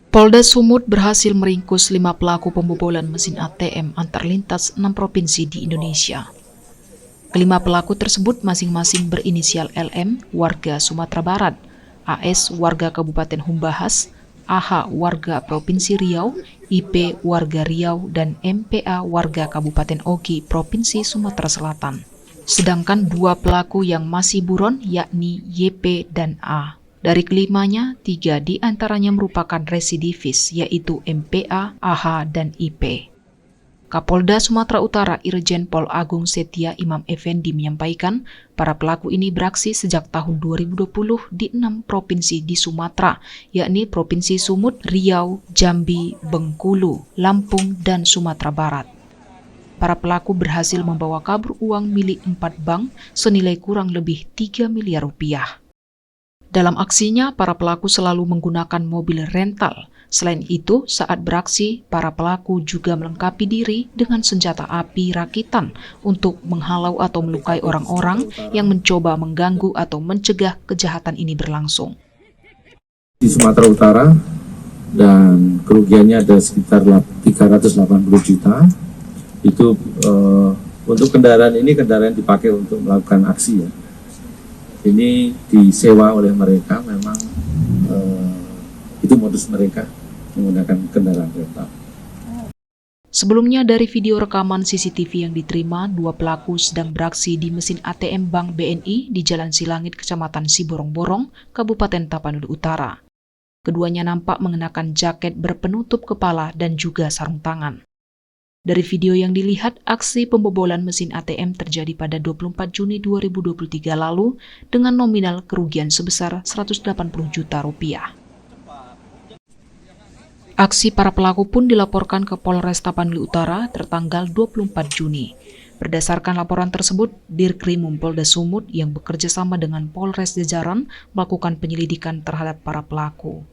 Polda Sumut berhasil meringkus 5 pelaku pembobolan mesin ATM antar lintas 6 provinsi di Indonesia. Kelima pelaku tersebut masing-masing berinisial LM, warga Sumatera Barat, AS, warga Kabupaten Humbahas, AH, warga Provinsi Riau, IP, warga Riau, dan MPA, warga Kabupaten Ogi, Provinsi Sumatera Selatan. Sedangkan 2 pelaku yang masih buron yakni YP dan A. Dari kelimanya, 3 diantaranya merupakan residivis yaitu MPA, AH, dan IP. Kapolda Sumatera Utara Irjen Pol Agung Setia Imam Effendi menyampaikan para pelaku ini beraksi sejak tahun 2020 di 6 provinsi di Sumatera, yakni Provinsi Sumut, Riau, Jambi, Bengkulu, Lampung, dan Sumatera Barat. Para pelaku berhasil membawa kabur uang milik 4 bank senilai kurang lebih 3 miliar rupiah. Dalam aksinya, para pelaku selalu menggunakan mobil rental. Selain itu, saat beraksi, para pelaku juga melengkapi diri dengan senjata api rakitan untuk menghalau atau melukai orang-orang yang mencoba mengganggu atau mencegah kejahatan ini berlangsung. Di Sumatera Utara, dan kerugiannya ada sekitar 380 juta. Itu untuk kendaraan ini, kendaraan dipakai untuk melakukan aksi ya. Ini disewa oleh mereka, memang itu modus mereka menggunakan kendaraan rental. Sebelumnya dari video rekaman CCTV yang diterima, 2 pelaku sedang beraksi di mesin ATM Bank BNI di Jalan Silangit, Kecamatan Siborong-Borong, Kabupaten Tapanuli Utara. Keduanya nampak mengenakan jaket berpenutup kepala dan juga sarung tangan. Dari video yang dilihat, aksi pembobolan mesin ATM terjadi pada 24 Juni 2023 lalu dengan nominal kerugian sebesar 180 juta rupiah. Aksi para pelaku pun dilaporkan ke Polres Tapanuli Utara tertanggal 24 Juni. Berdasarkan laporan tersebut, Dirkrimum Polda Sumut yang bekerja sama dengan Polres jajaran melakukan penyelidikan terhadap para pelaku.